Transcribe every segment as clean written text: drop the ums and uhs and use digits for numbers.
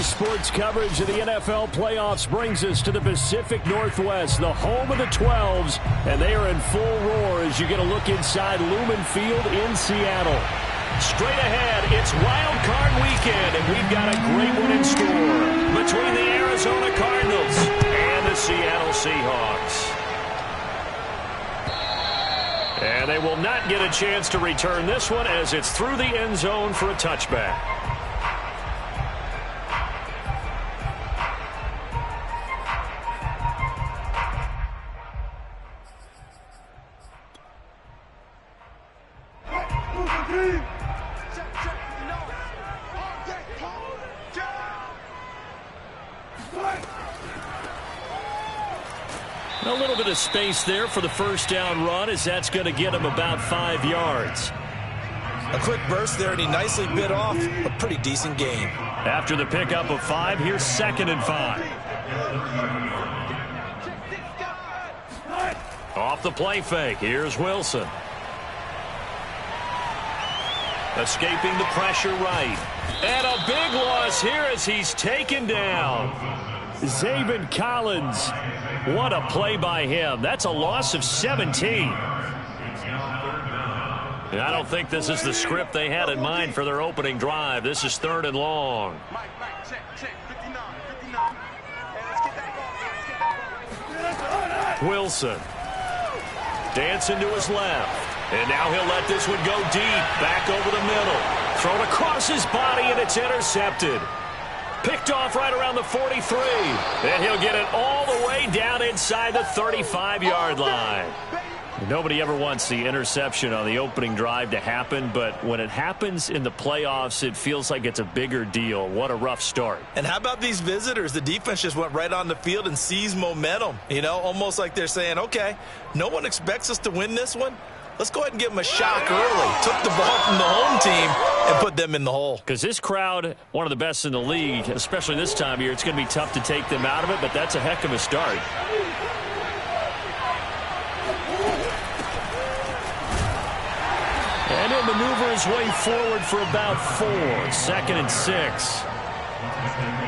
Sports coverage of the NFL playoffs brings us to the Pacific Northwest, the home of the 12s, and they are in full roar as you get a look inside Lumen Field in Seattle. Straight ahead, it's Wild Card Weekend, and we've got a great one in store between the Arizona Cardinals and the Seattle Seahawks. And they will not get a chance to return this one as it's through the end zone for a touchback. A little bit of space there for the first down run as that's going to get him about 5 yards. A quick burst there, and he nicely bit off a pretty decent gain. After the pickup of 5, here's 2nd and 5. Off the play fake, here's Wilson. Escaping the pressure right. And a big loss here as he's taken down. Zaven Collins. What a play by him. That's a loss of 17. I don't think this is the script they had in mind for their opening drive. This is 3rd and long. Wilson. Dancing to his left. And now he'll let this one go deep. Back over the middle. Thrown across his body, and it's intercepted. Picked off right around the 43. And he'll get it all the way down inside the 35-yard line. Nobody ever wants the interception on the opening drive to happen, but when it happens in the playoffs, it feels like it's a bigger deal. What a rough start. And how about these visitors? The defense just went right on the field and seized momentum. You know, almost like they're saying, okay, no one expects us to win this one. Let's go ahead and give them a shock early. Took the ball from the home team and put them in the hole. Because this crowd, one of the best in the league, especially this time of year, it's going to be tough to take them out of it, but that's a heck of a start. And he'll maneuver his way forward for about 4. 2nd and 6.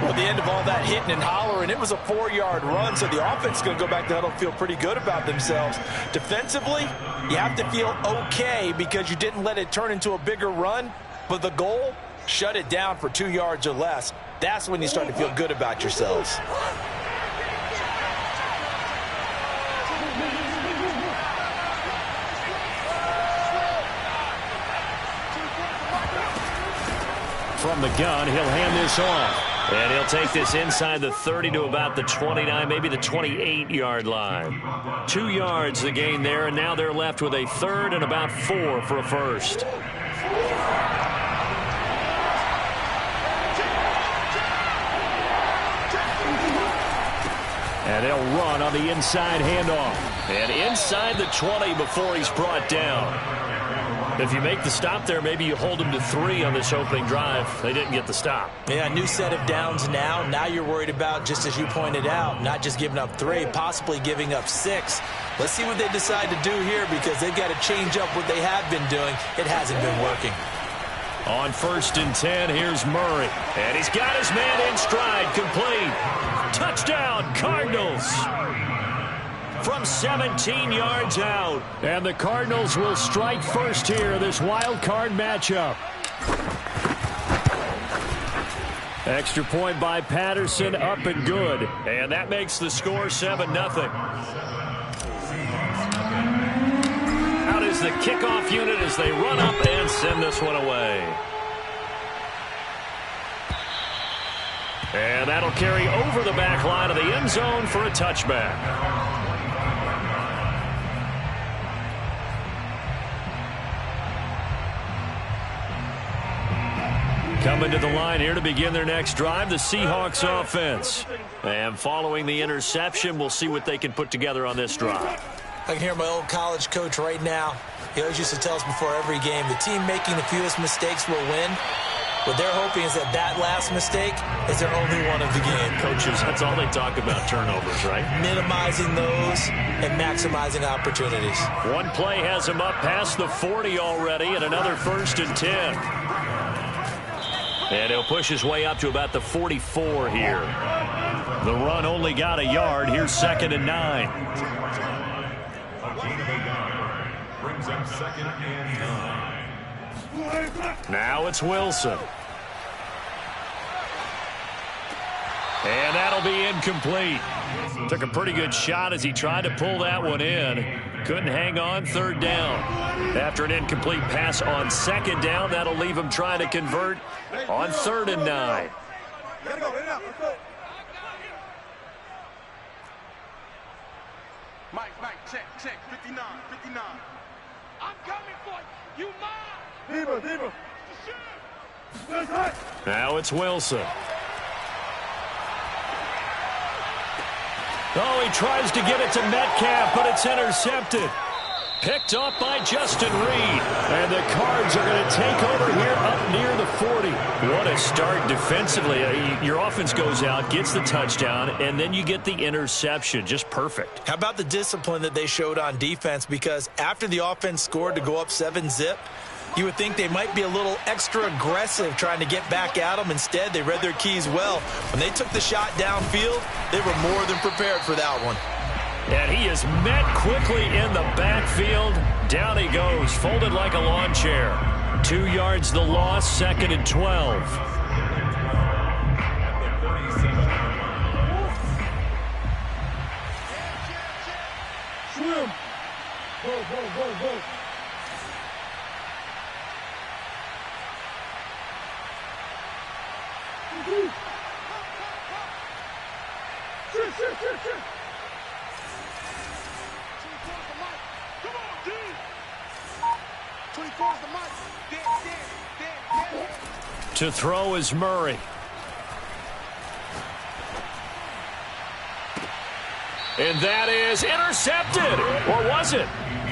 Well, at the end of all that hitting and hollering, it was a 4-yard run, so the offense is going to go back to the huddle and feel pretty good about themselves. Defensively, you have to feel okay because you didn't let it turn into a bigger run, but the goal, shut it down for 2 yards or less. That's when you start to feel good about yourselves. From the gun, he'll hand this off. And he'll take this inside the 30 to about the 29, maybe the 28-yard line. 2 yards the gain there, and now they're left with a 3rd and about 4 for a first. And they'll run on the inside handoff. And inside the 20 before he's brought down. If you make the stop there, maybe you hold them to 3 on this opening drive. They didn't get the stop. Yeah, new set of downs now. Now you're worried about, just as you pointed out, not just giving up 3, possibly giving up 6. Let's see what they decide to do here because they've got to change up what they have been doing. It hasn't been working. On 1st and 10, here's Murray. And he's got his man in stride, complete. Touchdown, Cardinals. From 17 yards out. And the Cardinals will strike first here, this wild card matchup. Extra point by Patterson, up and good. And that makes the score 7-0. Out is the kickoff unit as they run up and send this one away. And that'll carry over the back line of the end zone for a touchback. Coming to the line here to begin their next drive, the Seahawks offense. And following the interception, we'll see what they can put together on this drive. I can hear my old college coach right now. He always used to tell us before every game, the team making the fewest mistakes will win. What they're hoping is that that last mistake is their only one of the game. Coaches, that's all they talk about, turnovers, right? Minimizing those and maximizing opportunities. One play has them up past the 40 already, and another 1st and 10. And he'll push his way up to about the 44 here. The run only got a yard. Here's 2nd and 9. Brings up 2nd and 9. Now it's Wilson. And that'll be incomplete. Took a pretty good shot as he tried to pull that one in. Couldn't hang on. 3rd down. After an incomplete pass on 2nd down, that'll leave him trying to convert on 3rd and 9. Mike, check, 59. I'm coming for you. You mine. Diva. Now it's Wilson. Oh, he tries to get it to Metcalf, but it's intercepted. Picked off by Justin Reed. And the Cards are going to take over here up near the 40. What a start defensively. Your offense goes out, gets the touchdown, and then you get the interception. Just perfect. How about the discipline that they showed on defense? Because after the offense scored to go up 7-zip, you would think they might be a little extra aggressive trying to get back at them. Instead, they read their keys well. When they took the shot downfield, they were more than prepared for that one. And he is met quickly in the backfield. Down he goes, folded like a lawn chair. 2 yards the loss, 2nd and 12. Swim. Go. Shit. To throw is Murray. And that is intercepted. Or was it?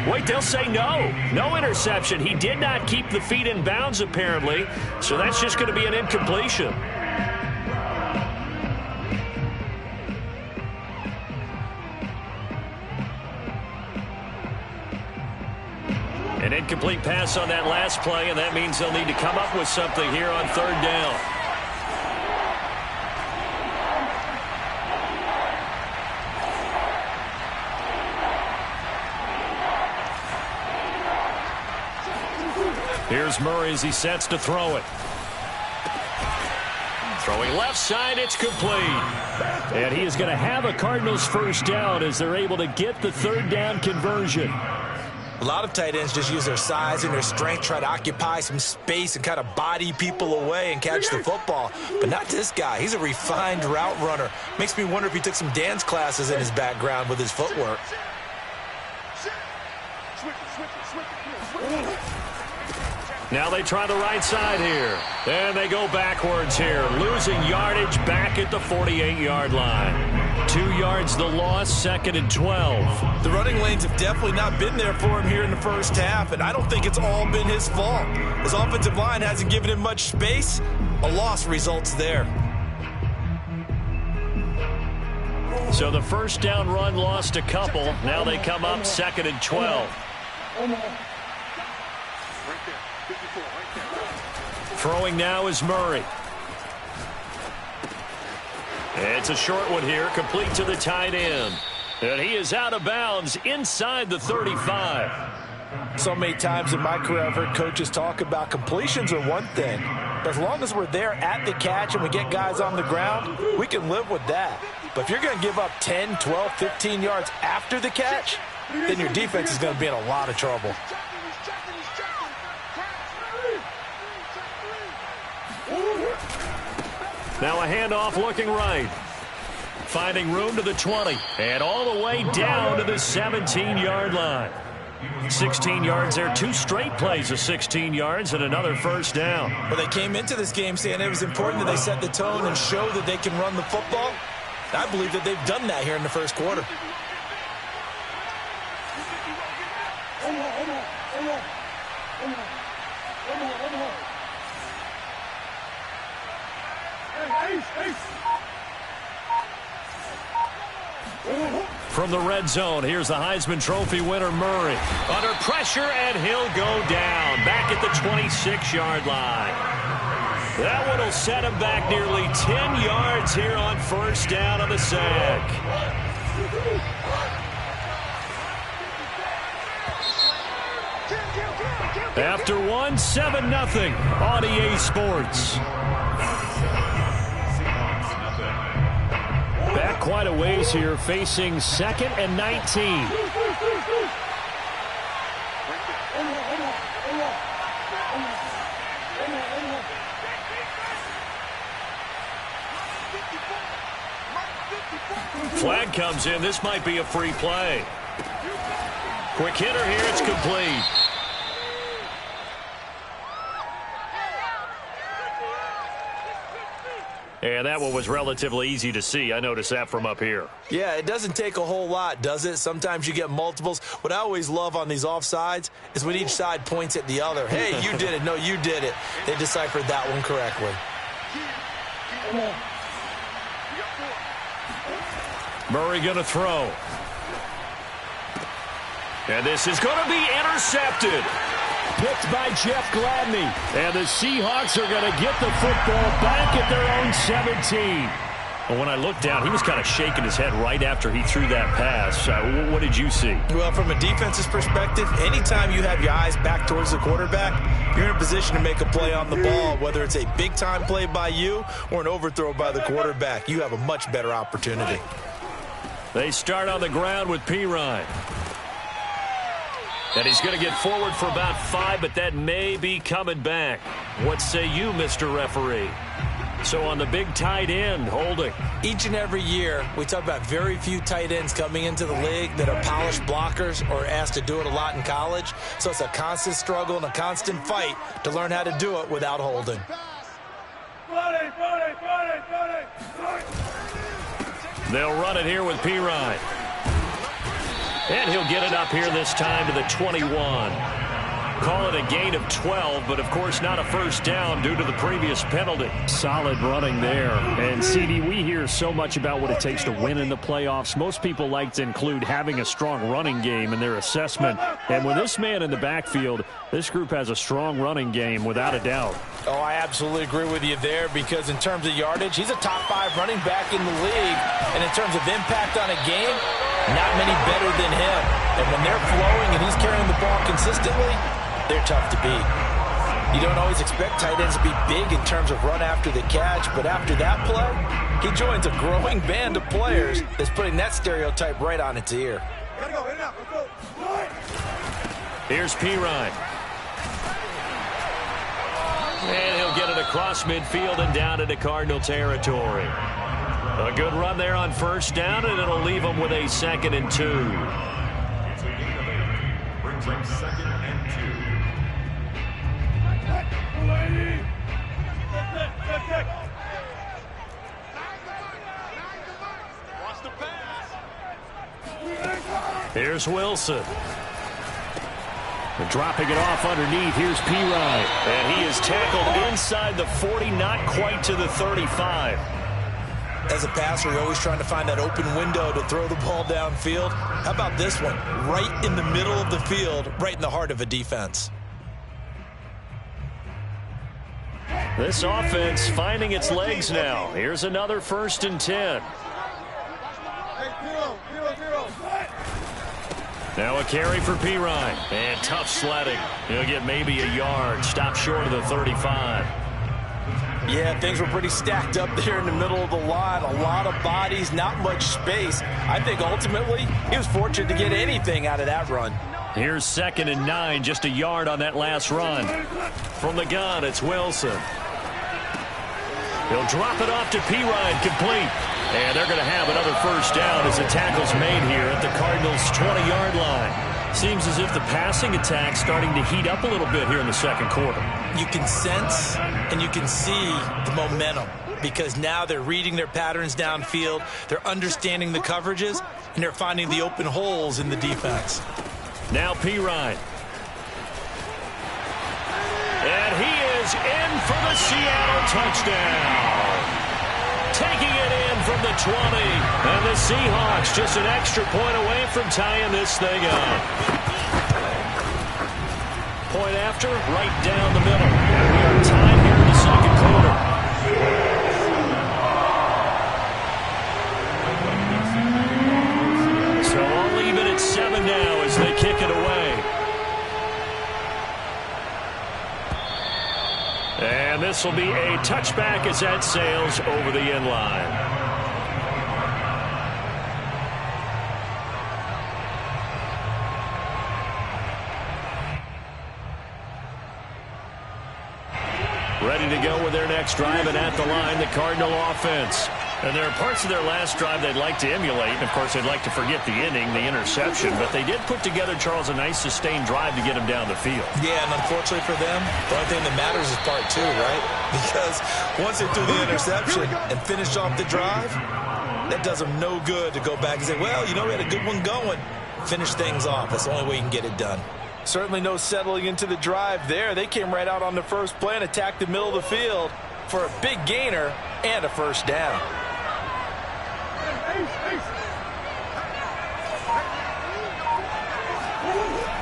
Wait, they'll say no. No interception. He did not keep the feet in bounds, apparently. So that's just going to be an incompletion. An incomplete pass on that last play, and that means they'll need to come up with something here on 3rd down. Here's Murray as he sets to throw it. Throwing left side, it's complete. And he is going to have a Cardinals 1st down as they're able to get the 3rd down conversion. A lot of tight ends just use their size and their strength, try to occupy some space and kind of body people away and catch the football. But not this guy. He's a refined route runner. Makes me wonder if he took some dance classes in his background with his footwork. Now they try the right side here. And they go backwards here, losing yardage back at the 48-yard line. 2 yards the loss, 2nd and 12. The running lanes have definitely not been there for him here in the first half, and I don't think it's all been his fault. His offensive line hasn't given him much space. A loss results there. So the 1st down run lost a couple. Now they come up 2nd and 12. Throwing now is Murray. It's a short one here, complete to the tight end. And he is out of bounds inside the 35. So many times in my career I've heard coaches talk about completions are one thing. But as long as we're there at the catch and we get guys on the ground, we can live with that. But if you're going to give up 10, 12, 15 yards after the catch, then your defense is going to be in a lot of trouble. Now a handoff looking right. Finding room to the 20. And all the way down to the 17-yard line. 16 yards there. 2 straight plays of 16 yards and another 1st down. Well, they came into this game saying it was important that they set the tone and show that they can run the football. I believe that they've done that here in the first quarter. From the red zone, here's the Heisman Trophy winner, Murray. Under pressure, and he'll go down. Back at the 26-yard line. That one will set him back nearly 10 yards here on first down on the sack. After one, 7-0 on EA Sports. Back quite a ways here, facing 2nd and 19. Flag comes in. This might be a free play. Quick hitter here. It's complete. And that one was relatively easy to see. I noticed that from up here. Yeah, it doesn't take a whole lot, does it? Sometimes you get multiples. What I always love on these offsides is when each side points at the other. Hey, you did it. No, you did it. They deciphered that one correctly. Murray going to throw. And this is going to be intercepted. Picked by Jeff Gladney. And the Seahawks are going to get the football back at their own 17. Well, when I looked down, he was kind of shaking his head right after he threw that pass. What did you see? Well, from a defense's perspective, anytime you have your eyes back towards the quarterback, you're in a position to make a play on the ball, whether it's a big-time play by you or an overthrow by the quarterback. You have a much better opportunity. They start on the ground with Pirine. And he's going to get forward for about 5, but that may be coming back. What say you, Mr. Referee? So on the big tight end, holding. Each and every year, we talk about very few tight ends coming into the league that are polished blockers or asked to do it a lot in college. So it's a constant struggle and a constant fight to learn how to do it without holding. They'll run it here with Pirine. And he'll get it up here this time to the 21. Call it a gain of 12, but of course not a first down due to the previous penalty. Solid running there. And CD, we hear so much about what it takes to win in the playoffs. Most people like to include having a strong running game in their assessment. And with this man in the backfield, this group has a strong running game without a doubt. Oh, I absolutely agree with you there, because in terms of yardage, he's a top 5 running back in the league. And in terms of impact on a game, not many better than him. And when they're flowing and he's carrying the ball consistently, they're tough to beat. You don't always expect tight ends to be big in terms of run after the catch, but after that play, he joins a growing band of players that's putting that stereotype right on its ear. Here's Pirine. And he'll get it across midfield and down into Cardinal territory. A good run there on first down, and it'll leave them with a 2nd and 2. It's a gain of 8. Brings them 2nd and 2. Here's Wilson. And dropping it off underneath, here's Pirine. And he is tackled inside the 40, not quite to the 35. As a passer, you're always trying to find that open window to throw the ball downfield. How about this one? Right in the middle of the field, right in the heart of a defense. This offense finding its legs now. Here's another 1st and 10. Now a carry for Pirine. And tough sledding. He'll get maybe a yard. Stop short of the 35. Yeah, things were pretty stacked up there in the middle of the line. A lot of bodies, not much space. I think ultimately he was fortunate to get anything out of that run. Here's 2nd and 9, just a yard on that last run. From the gun, it's Wilson. He'll drop it off to Pirine, complete. And they're going to have another first down as the tackle's made here at the Cardinals' 20-yard line. Seems as if the passing attack's starting to heat up a little bit here in the second quarter. You can sense and you can see the momentum, because now they're reading their patterns downfield, they're understanding the coverages, and they're finding the open holes in the defense. Now Pirine. And he is in for the Seattle touchdown. Taking it in from the 20. And the Seahawks just an extra point away from tying this thing up. Point after, right down the middle. And we are tied here in the second quarter. And this will be a touchback as that sails over the end line. Ready to go with their next drive, and at the line, the Cardinal offense. And there are parts of their last drive they'd like to emulate. And, of course, they'd like to forget the inning, the interception. But they did put together, Charles, a nice sustained drive to get him down the field. Yeah, and unfortunately for them, the only thing that matters is part two, right? Because once they threw the interception and finished off the drive, that does them no good to go back and say, well, you know, we had a good one going. Finish things off. That's the only way you can get it done. Certainly no settling into the drive there. They came right out on the first play and attacked the middle of the field for a big gainer and a first down.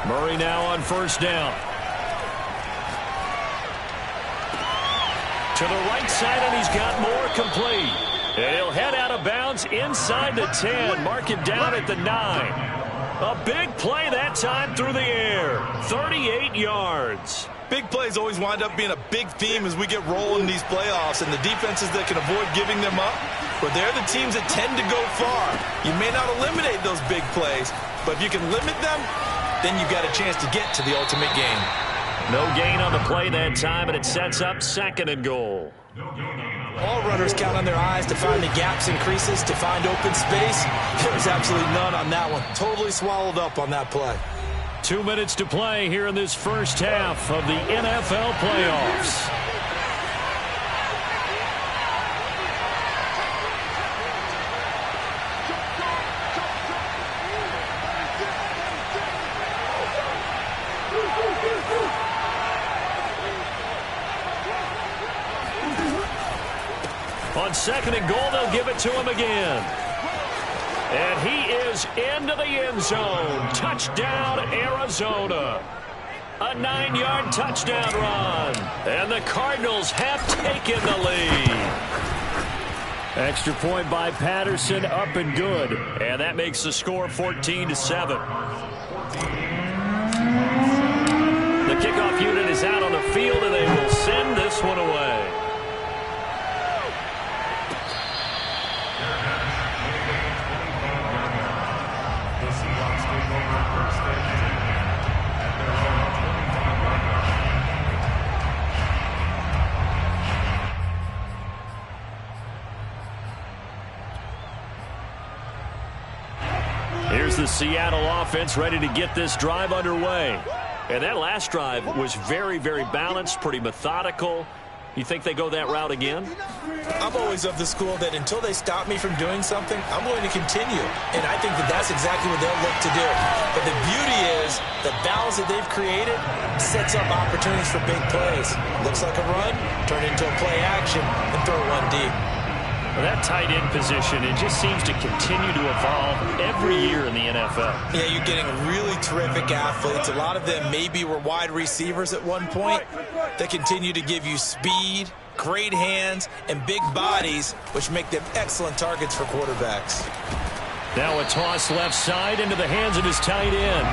Murray now on first down. To the right side, and he's got more complete. And he'll head out of bounds inside the 10. Mark it down at the 9. A big play that time through the air. 38 yards. Big plays always wind up being a big theme as we get rolling in these playoffs, and the defenses that can avoid giving them up, but they're the teams that tend to go far. You may not eliminate those big plays, but if you can limit them, then you've got a chance to get to the ultimate game. No gain on the play that time, and it sets up 2nd and goal. All runners count on their eyes to find the gaps and creases, to find open space. There was absolutely none on that one. Totally swallowed up on that play. 2 minutes to play here in this first half of the NFL playoffs. On 2nd and goal, they'll give it to him again. And he is into the end zone. Touchdown, Arizona. A 9-yard touchdown run. And the Cardinals have taken the lead. Extra point by Patterson, up and good. And that makes the score 14-7. The kickoff unit is out on the field, and they will send this one away. Here's the Seattle offense ready to get this drive underway. And that last drive was very, very balanced, pretty methodical. You think they go that route again? I'm always of the school that until they stop me from doing something, I'm going to continue. And I think that that's exactly what they'll look to do. But the beauty is the balance that they've created sets up opportunities for big plays. Looks like a run, turn it into a play action, and throw one deep. Well, that tight end position, it just seems to continue to evolve every year in the NFL. Yeah, you're getting really terrific athletes. A lot of them maybe were wide receivers at one point. They continue to give you speed, great hands, and big bodies, which make them excellent targets for quarterbacks. Now a toss left side into the hands of his tight end.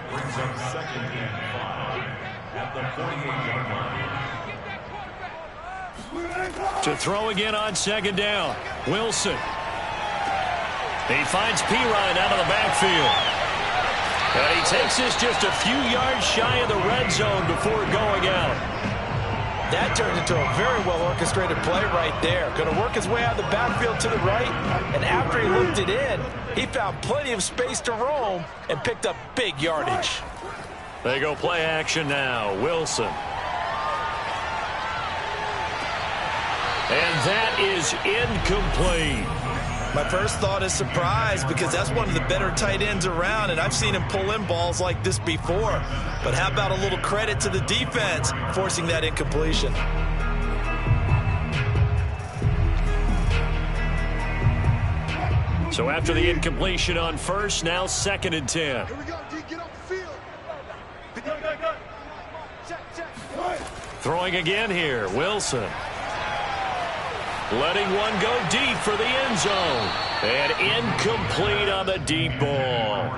Brings up 2nd and 5 at the 48-yard line. To throw again on 2nd down. Wilson. He finds Pirine out of the backfield. And he takes this just a few yards shy of the red zone before going out. That turned into a very well-orchestrated play right there. Going to work his way out of the backfield to the right, and after he looked it in, he found plenty of space to roam and picked up big yardage. They go play action now. Wilson. And that is incomplete. My first thought is surprise, because that's one of the better tight ends around, and I've seen him pull in balls like this before. But how about a little credit to the defense forcing that incompletion? So after the incompletion on first, now 2nd and 10. Here we go, D. Get off the field. Go. Check. Throwing again here, Wilson. letting one go deep for the end zone. And incomplete on the deep ball.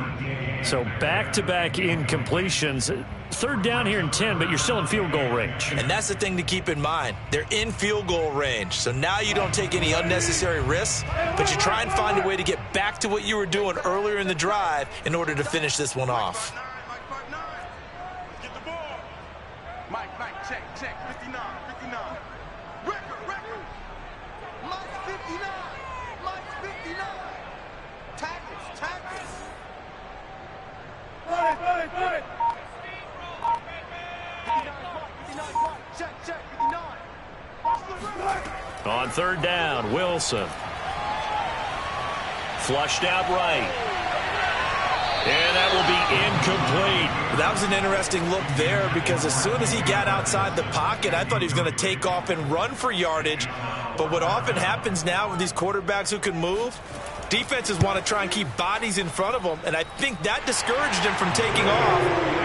So back-to-back incompletions. Third down here in 10, but you're still in field goal range. And that's the thing to keep in mind. They're in field goal range. So now you don't take any unnecessary risks, but you try and find a way to get back to what you were doing earlier in the drive in order to finish this one off. Get the ball. Mike, check, 59. Record. Mike 59. Tackles. Put it. 59, check, 59. On third down, Wilson. Flushed out right. And that will be incomplete. That was an interesting look there because as soon as he got outside the pocket, I thought he was going to take off and run for yardage. But what often happens now with these quarterbacks who can move, defenses want to try and keep bodies in front of them, and I think that discouraged him from taking off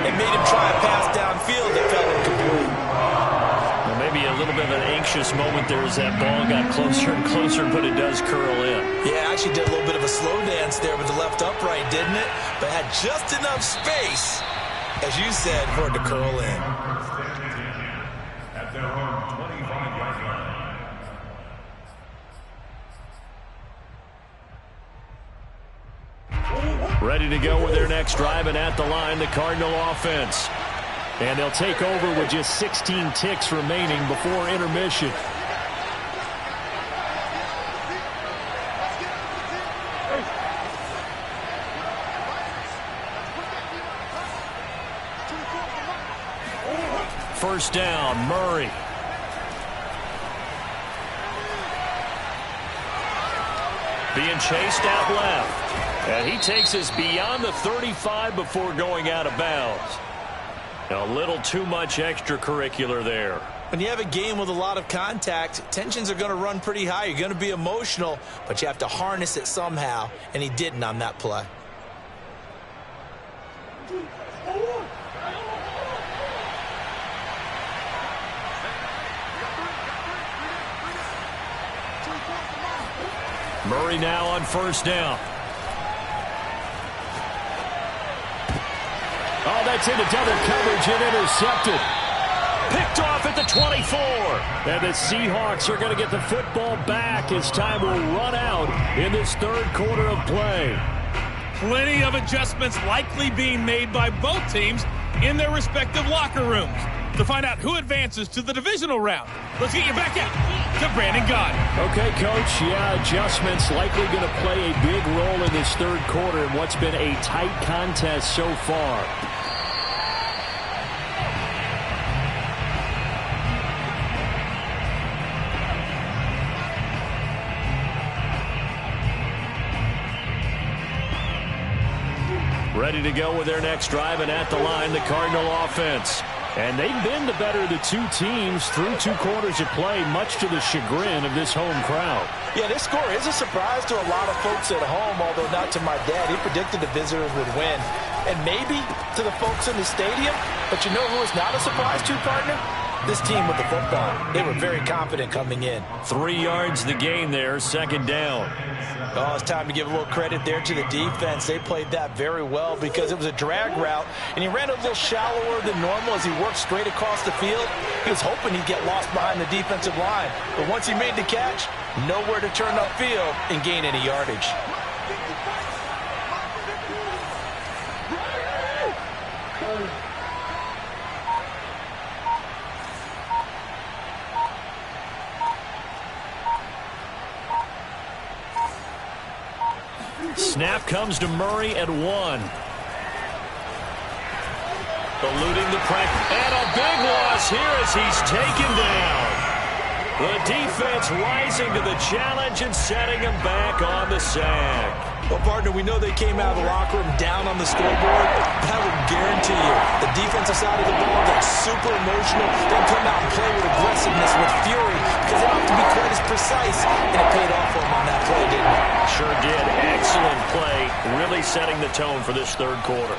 and made him try a pass downfield that fell incomplete. Well, maybe a little bit of an anxious moment there as that ball got closer and closer, but it does curl in. Yeah, actually did a little bit of a slow dance there with the left upright, didn't it? But had just enough space, as you said, for it to curl in. At their own 25-yard line. Ready to go with their next drive, and at the line, the Cardinal offense. And they'll take over with just 16 ticks remaining before intermission. First down, Murray. Being chased out left. And he takes us beyond the 35 before going out of bounds. A little too much extracurricular there. When you have a game with a lot of contact, tensions are going to run pretty high. You're going to be emotional, but you have to harness it somehow, and he didn't on that play. Murray now on first down. Oh, that's into double coverage and intercepted. Picked off at the 24. And the Seahawks are going to get the football back as time will run out in this third quarter of play. Plenty of adjustments likely being made by both teams in their respective locker rooms. To find out who advances to the divisional round, let's get you back out to Brandon Gaudin. Okay, Coach. Yeah, adjustments likely going to play a big role in this third quarter in what's been a tight contest so far. Ready to go with their next drive, and at the line, the Cardinal offense. And they've been the better of the two teams through 2 quarters of play, much to the chagrin of this home crowd. Yeah, this score is a surprise to a lot of folks at home, although not to my dad. He predicted the visitors would win. And maybe to the folks in the stadium, but you know who is not a surprise to, partner? This team with the football. They were very confident coming in. 3 yards the gain there, second down. Oh, it's time to give a little credit there to the defense. They played that very well because it was a drag route, and he ran a little shallower than normal as he worked straight across the field. He was hoping he'd get lost behind the defensive line, but once he made the catch, nowhere to turn upfield and gain any yardage. Snap comes to Murray at 1. Eluding the pressure. And a big loss here as he's taken down. The defense rising to the challenge and setting him back on the sack. Well, partner, we know they came out of the locker room down on the scoreboard. I will guarantee you the defensive side of the ball got super emotional. They come out and play with aggressiveness, with fury, because they don't have to be quite as precise. And it paid off for them on that play, didn't it? Sure did. Excellent play, really setting the tone for this third quarter.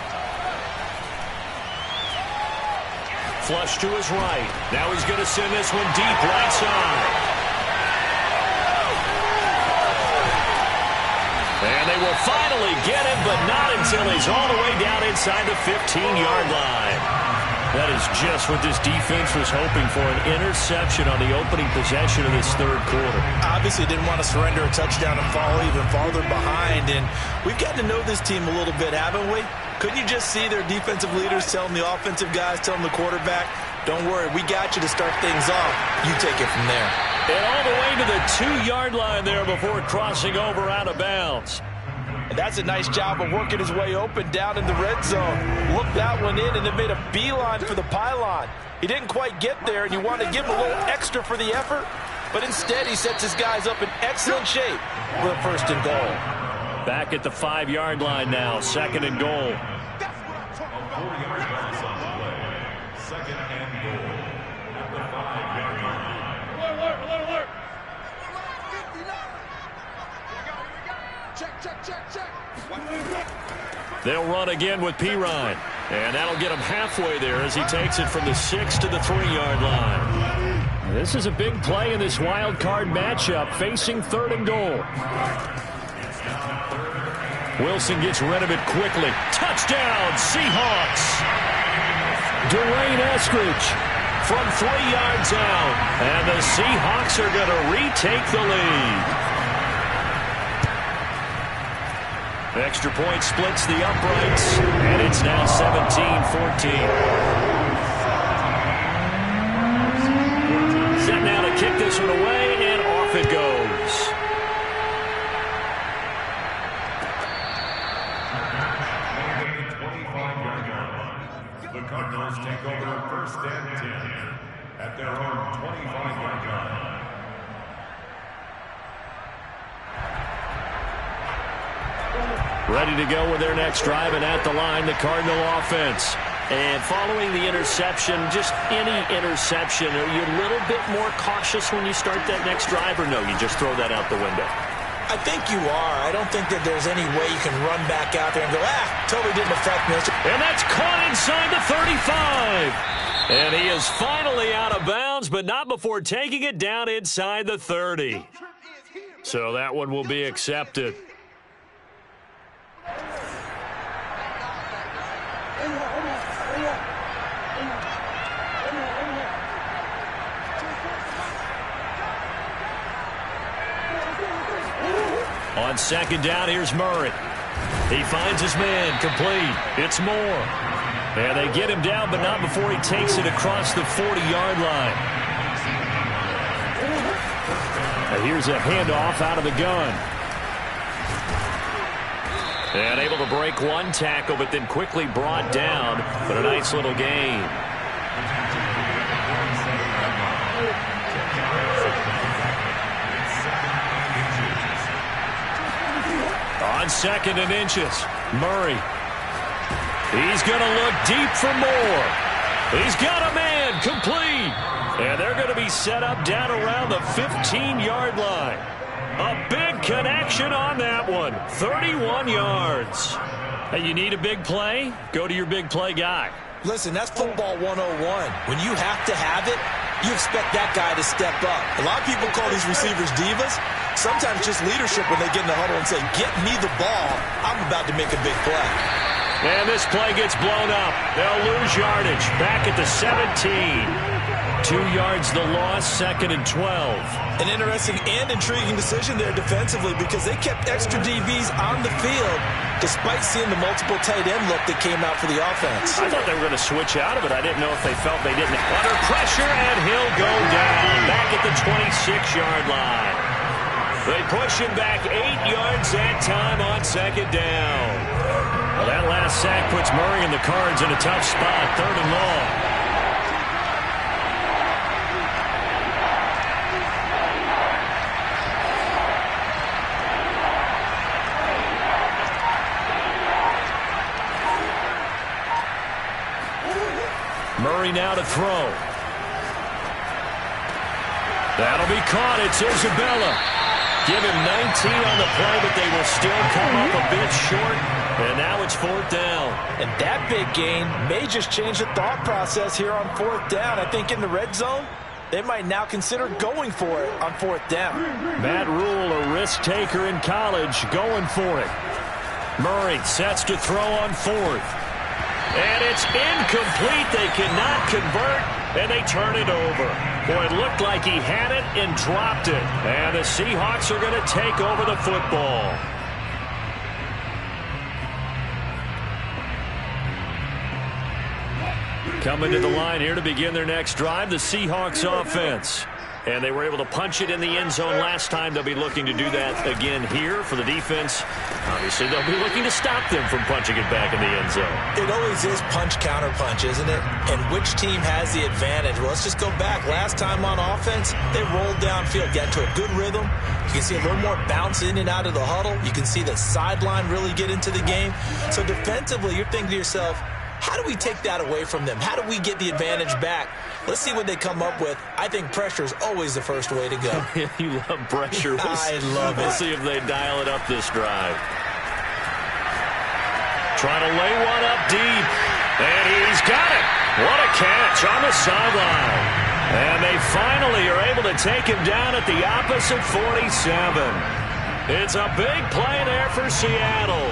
Flush to his right. Now he's going to send this one deep right side. And they will finally get him, but not until he's all the way down inside the 15-yard line. That is just what this defense was hoping for, an interception on the opening possession of this third quarter. Obviously didn't want to surrender a touchdown and fall even farther behind. And we've gotten to know this team a little bit, haven't we? Couldn't you just see their defensive leaders telling the offensive guys, telling the quarterback, don't worry, we got you to start things off. You take it from there. And all the way to the 2-yard line there before crossing over out of bounds. And that's a nice job of working his way open down in the red zone. Looked that one in and then made a beeline for the pylon. He didn't quite get there, and you want to give him a little extra for the effort, but instead he sets his guys up in excellent shape for the 1st and goal. Back at the 5-yard line now, 2nd and goal. That's what I'm talking about. 4 yards on the play. 2nd and goal at the 5-yard line. Alert. 59. Check. They'll run again with Pirine. And that'll get him halfway there as he takes it from the 6 to the 3-yard line. This is a big play in this wild card matchup, facing 3rd and goal. Wilson gets rid of it quickly. Touchdown, Seahawks! Dwayne Eskridge from 3 yards out. And the Seahawks are going to retake the lead. Extra point splits the uprights, and it's now 17-14. Set now to kick this one away, and off it goes. The 25-yard line. The Cardinals take over 1st and 10 at their own 25-yard line. Ready to go with their next drive, and at the line, the Cardinal offense. And following the interception, just any interception, are you a little bit more cautious when you start that next drive, or no, you just throw that out the window? I think you are. I don't think that there's any way you can run back out there and go, totally didn't affect me. And that's caught inside the 35. And he is finally out of bounds, but not before taking it down inside the 30. So that one will be accepted. On 2nd down, here's Murray. He finds his man, complete. It's Moore. And they get him down, but not before he takes it across the 40-yard line. And here's a handoff out of the gun. And able to break one tackle, but then quickly brought down. But a nice little gain. On 2nd and inches, Murray. He's going to look deep for more. He's got a man, complete. And they're going to be set up down around the 15-yard line. A big connection on that one. 31 yards. Hey, you need a big play? Go to your big play guy. Listen, that's football 101. When you have to have it, you expect that guy to step up. A lot of people call these receivers divas. Sometimes just leadership when they get in the huddle and say, get me the ball. I'm about to make a big play. And this play gets blown up. They'll lose yardage. Back at the 17. 2 yards the loss, 2nd and 12. An interesting and intriguing decision there defensively because they kept extra DBs on the field despite seeing the multiple tight end look that came out for the offense. I thought they were going to switch out of it. I didn't know if they felt they didn't. Under pressure, and he'll go down back at the 26-yard line. They push him back 8 yards that time on 2nd down. Well, that last sack puts Murray and the Cards in a tough spot, 3rd and long. Murray now to throw. That'll be caught. It's Isabella. Give him 19 on the play, but they will still come up a bit short. And now it's 4th down. And that big gain may just change the thought process here on 4th down. I think in the red zone, they might now consider going for it on 4th down. Matt Rule, a risk taker in college, going for it. Murray sets to throw on 4th. And it's incomplete. They cannot convert, and they turn it over. Boy, it looked like he had it and dropped it. And the Seahawks are going to take over the football. Coming to the line here to begin their next drive, the Seahawks offense. And they were able to punch it in the end zone last time. They'll be looking to do that again here for the defense. Obviously, they'll be looking to stop them from punching it back in the end zone. It always is punch-counter-punch, isn't it? And which team has the advantage? Well, let's just go back. Last time on offense, they rolled downfield, got into a good rhythm. You can see a little more bounce in and out of the huddle. You can see the sideline really get into the game. So defensively, you're thinking to yourself, how do we take that away from them? How do we get the advantage back? Let's see what they come up with. I think pressure is always the first way to go. You love pressure. I love it. We'll see if they dial it up this drive. Trying to lay one up deep. And he's got it. What a catch on the sideline. And they finally are able to take him down at the opposite 47. It's a big play there for Seattle.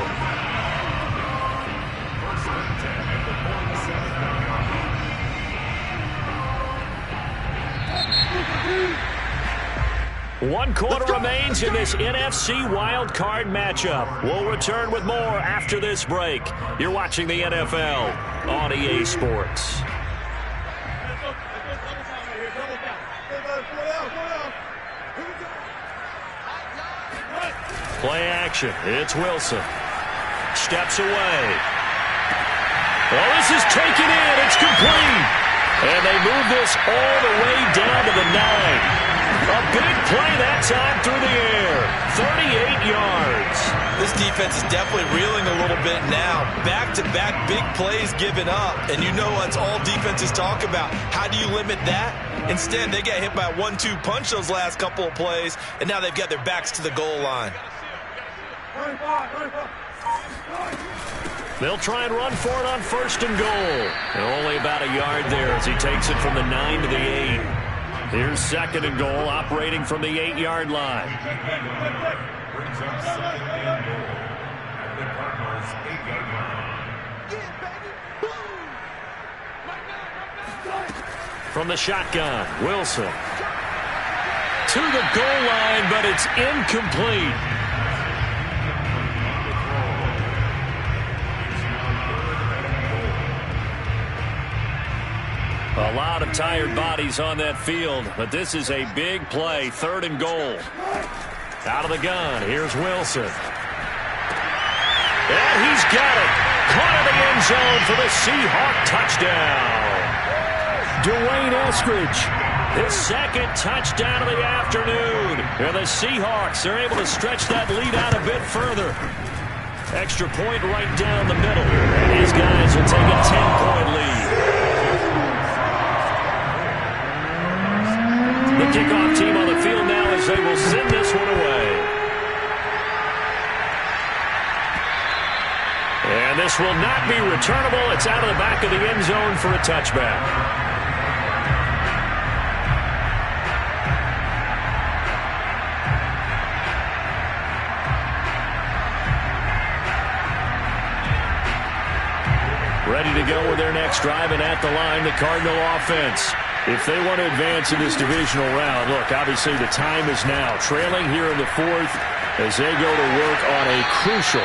One quarter remains in this NFC Wild Card matchup. We'll return with more after this break. You're watching the NFL on EA Sports. Play action. It's Wilson. Steps away. Well, this is taken in. It's complete. And they move this all the way down to the 9. A big play that time through the air. 38 yards. This defense is definitely reeling a little bit now. Back-to-back big plays given up. And you know that's all defenses talk about. How do you limit that? Instead, they get hit by a 1-2 punch those last couple of plays, and now they've got their backs to the goal line. They'll try and run for it on 1st and goal. And only about a yard there as he takes it from the 9 to the 8. Here's 2nd and goal, operating from the 8-yard line. Brings up 2nd and goal at the Cardinals' 8-yard line. From the shotgun, Wilson. To the goal line, but it's incomplete. A lot of tired bodies on that field, but this is a big play. 3rd and goal. Out of the gun, here's Wilson. And he's got it. Caught in the end zone for the Seahawk touchdown. Dwayne Eskridge, his 2nd touchdown of the afternoon. And the Seahawks are able to stretch that lead out a bit further. Extra point right down the middle. And these guys will take a 10-point lead. The kickoff team on the field now as they will send this one away. And this will not be returnable. It's out of the back of the end zone for a touchback. Ready to go with their next drive, and at the line, the Cardinal offense. If they want to advance in this divisional round, look, obviously the time is now. Trailing here in the 4th as they go to work on a crucial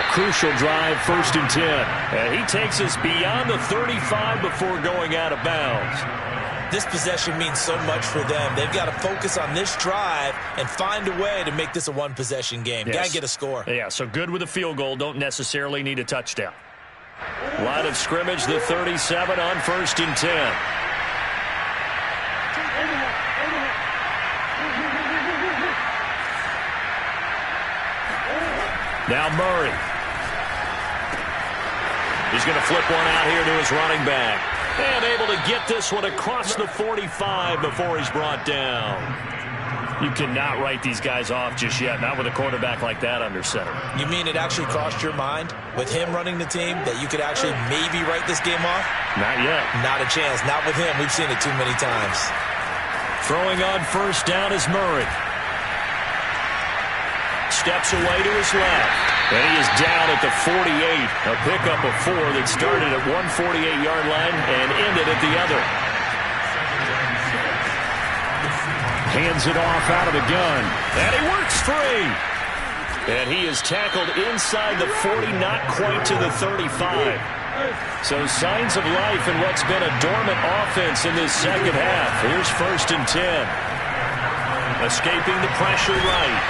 drive, 1st and 10. And he takes us beyond the 35 before going out of bounds. This possession means so much for them. They've got to focus on this drive and find a way to make this a one-possession game. Yes. Got to get a score. Yeah, so good with a field goal. Don't necessarily need a touchdown. Line of scrimmage, the 37 on 1st and 10. Now Murray. He's going to flip one out here to his running back. And able to get this one across the 45 before he's brought down. You cannot write these guys off just yet, not with a quarterback like that under center. You mean it actually crossed your mind with him running the team that you could actually maybe write this game off? Not yet. Not a chance. Not with him. We've seen it too many times. Throwing on first down is Murray. Steps away to his left. And he is down at the 48. A pickup of 4 that started at one 48-yard line and ended at the other. Hands it off out of the gun. And he works free. And he is tackled inside the 40, not quite to the 35. So signs of life in what's been a dormant offense in this second half. Here's 1st and 10. Escaping the pressure right.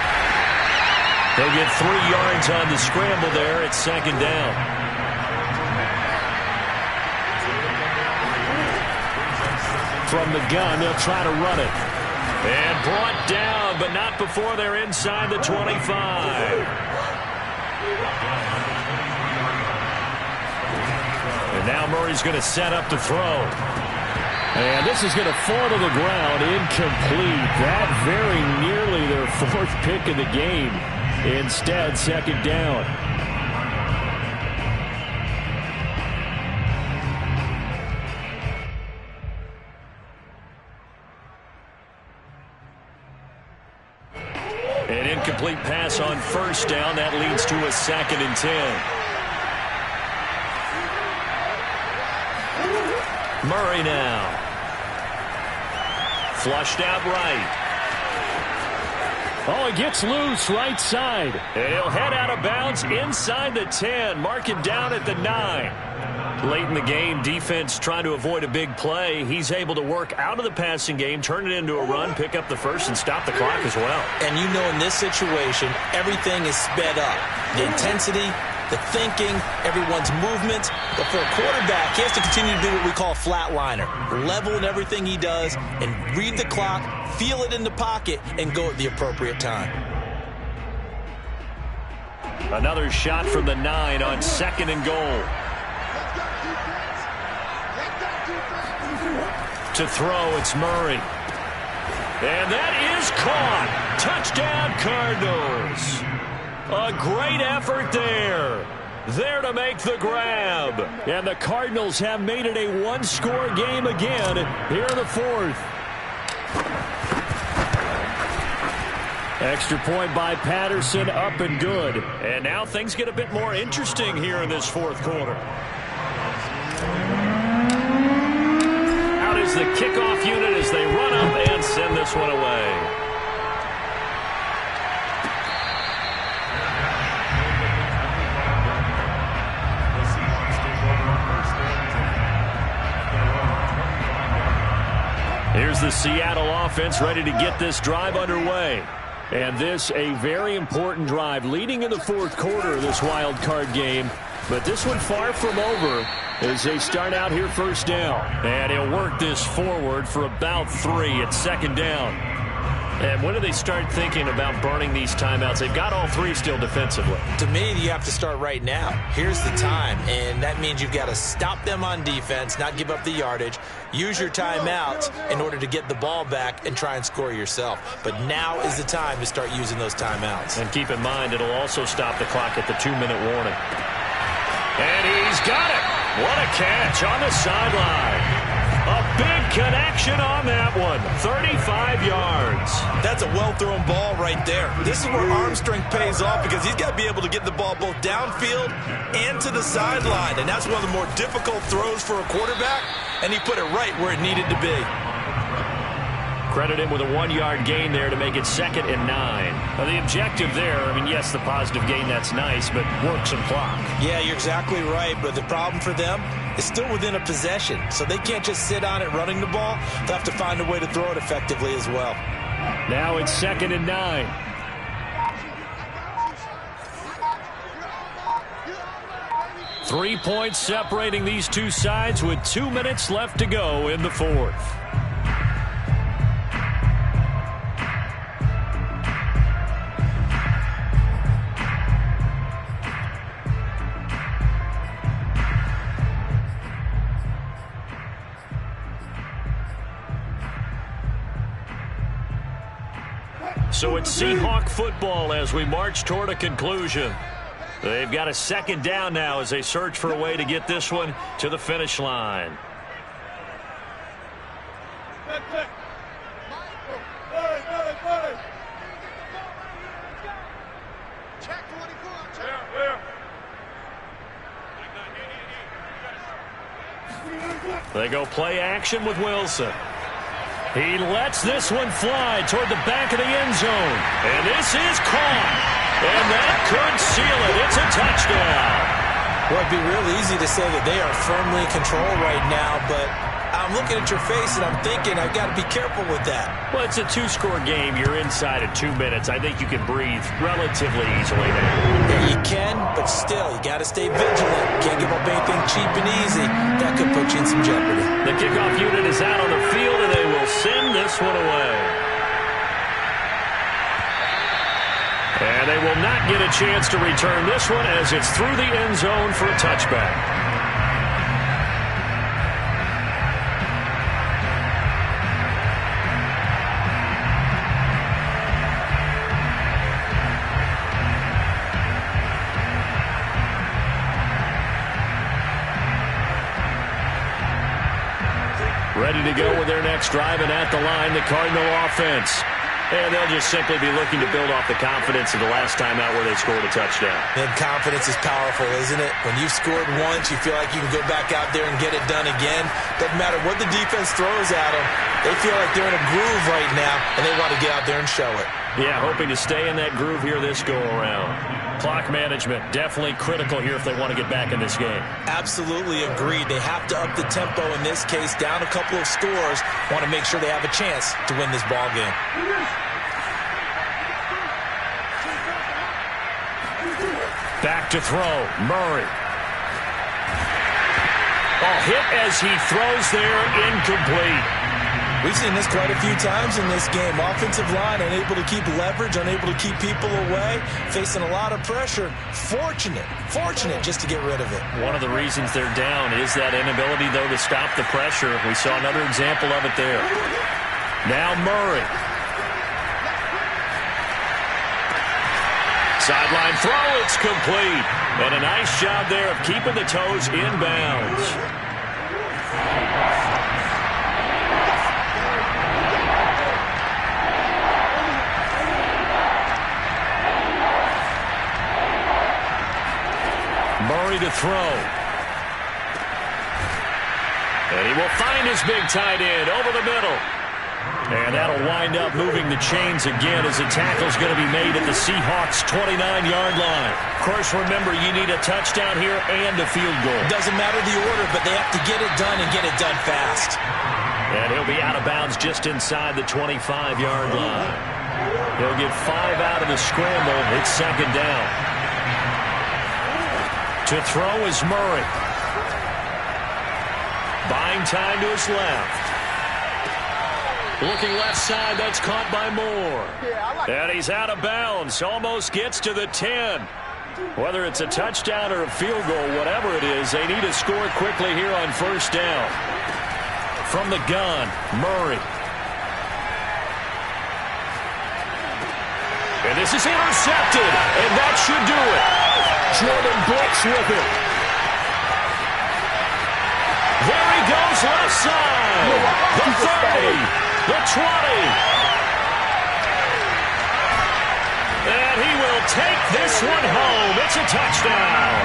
They'll get 3 yards on the scramble there at 2nd down. From the gun, they'll try to run it. And brought down, but not before they're inside the 25. And now Murray's going to set up to throw. And this is going to fall to the ground, incomplete. That very nearly their 4th pick of the game. Instead, 2nd down. An incomplete pass on 1st down. That leads to a 2nd and 10. Murray now. Flushed out right. Oh, he gets loose right side. And he'll head out of bounds inside the 10. Mark him down at the 9. Late in the game, defense trying to avoid a big play. He's able to work out of the passing game, turn it into a run, pick up the first, and stop the clock as well. And you know in this situation, everything is sped up. The intensity, the thinking, everyone's movement. But for a quarterback, he has to continue to do what we call flatliner. Level in everything he does and read the clock, feel it in the pocket, and go at the appropriate time. Another shot from the 9 on 2nd and goal. To throw, it's Murray. And that is caught. Touchdown, Cardinals. A great effort there. There to make the grab. And the Cardinals have made it a 1-score game again here in the 4th. Extra point by Patterson, up and good. And now things get a bit more interesting here in this 4th quarter. Out is the kickoff unit as they run up and send this one away. Here's the Seattle offense ready to get this drive underway. And this a very important drive leading in the 4th quarter of this wild card game. But this one far from over as they start out here 1st down. And he'll work this forward for about 3 at 2nd down. And when do they start thinking about burning these timeouts? They've got all 3 still defensively. To me, you have to start right now. Here's the time, and that means you've got to stop them on defense, not give up the yardage, use your timeouts in order to get the ball back and try and score yourself. But now is the time to start using those timeouts. And keep in mind, it'll also stop the clock at the 2-minute warning. And he's got it. What a catch on the sideline. A big connection on that one. 35 yards. That's a well-thrown ball right there. This is where arm strength pays off because he's got to be able to get the ball both downfield and to the sideline. And that's one of the more difficult throws for a quarterback, and he put it right where it needed to be. Credit him with a 1-yard gain there to make it 2nd and 9. Now, the objective there, I mean, yes, the positive gain, that's nice, but work some clock. Yeah, you're exactly right, but the problem for them is still within a possession, so they can't just sit on it running the ball. They'll have to find a way to throw it effectively as well. Now it's 2nd and 9. Three points separating these two sides with 2 minutes left to go in the 4th. So it's Seahawk football as we march toward a conclusion. They've got a 2nd down now as they search for a way to get this one to the finish line. They go play action with Wilson. He lets this one fly toward the back of the end zone. And this is caught. And that could seal it. It's a touchdown. Well, it'd be real easy to say that they are firmly in control right now, but I'm looking at your face and I'm thinking I've got to be careful with that. Well, it's a two-score game. You're inside of 2 minutes. I think you can breathe relatively easily now. Yeah, you can, but still, you got to stay vigilant. Can't give up anything cheap and easy. That could put you in some jeopardy. The kickoff unit is out on the field, and they will send this one away. And they will not get a chance to return this one as it's through the end zone for a touchback. Ready to go with their next drive, and at the line, the Cardinal offense. And they'll just simply be looking to build off the confidence of the last time out where they scored a touchdown. And confidence is powerful, isn't it? When you've scored once, you feel like you can go back out there and get it done again. Doesn't matter what the defense throws at them. They feel like they're in a groove right now, and they want to get out there and show it. Yeah, hoping to stay in that groove here this go-around. Clock management, definitely critical here if they want to get back in this game. Absolutely agreed. They have to up the tempo in this case, down a couple of scores. Want to make sure they have a chance to win this ball game. Back to throw, Murray. Hit as he throws there, incomplete. We've seen this quite a few times in this game. Offensive line unable to keep leverage, unable to keep people away, facing a lot of pressure. Fortunate just to get rid of it. One of the reasons they're down is that inability, though, to stop the pressure. We saw another example of it there. Now Murray. Sideline throw, it's complete. And a nice job there of keeping the toes in bounds. Murray to throw. And he will find his big tight end over the middle. And that'll wind up moving the chains again as the tackle's going to be made at the Seahawks' 29-yard line. Of course, remember, you need a touchdown here and a field goal. Doesn't matter the order, but they have to get it done and get it done fast. And he'll be out of bounds just inside the 25-yard line. He'll get 5 out of the scramble. It's second down. To throw is Murray. Buying time to his left. Looking left side, that's caught by Moore. And he's out of bounds, almost gets to the 10. Whether it's a touchdown or a field goal, whatever it is, they need to score quickly here on first down. From the gun, Murray. And this is intercepted, and that should do it. Jordan Brooks with it. There he goes, left side. The 30. The 20. And he will take this one home. It's a touchdown.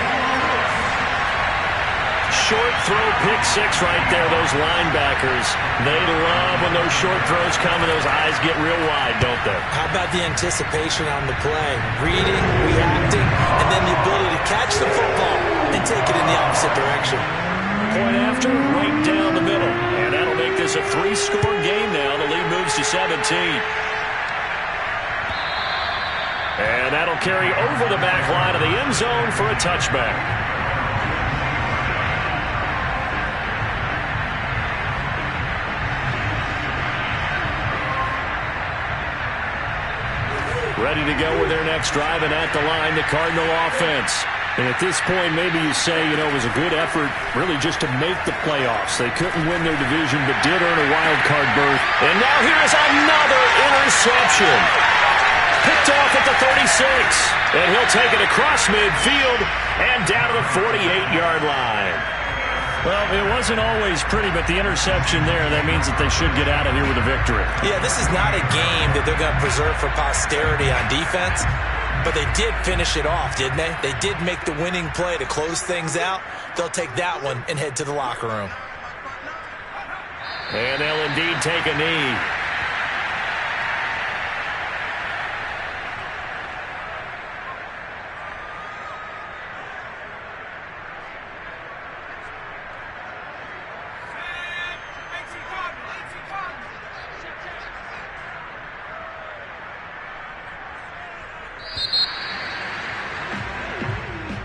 Short throw, pick six right there. Those linebackers, they love when those short throws come and those eyes get real wide, don't they? How about the anticipation on the play? Reading, reacting, and then the ability to catch the football and take it in the opposite direction. Point after, right down the middle. And that'll make this a 3-score game now. The lead moves to 17. And that'll carry over the back line of the end zone for a touchback. Ready to go with their next drive, and at the line, the Cardinal offense. And at this point, maybe you say, it was a good effort really just to make the playoffs. They couldn't win their division, but did earn a wild card berth. And now here is another interception. Picked off at the 36. And he'll take it across midfield and down to the 48-yard line. Well, it wasn't always pretty, but the interception there, that means that they should get out of here with a victory. Yeah, this is not a game that they're going to preserve for posterity on defense. But they did finish it off, didn't they? They did make the winning play to close things out. They'll take that one and head to the locker room. And they'll indeed take a knee.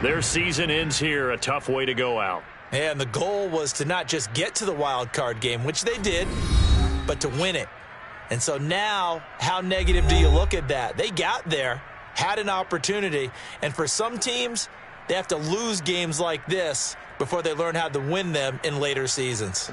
Their season ends here. A tough way to go out. And the goal was to not just get to the wild card game, which they did, but to win it. And so now, how negative do you look at that? They got there, had an opportunity, and for some teams, they have to lose games like this before they learn how to win them in later seasons.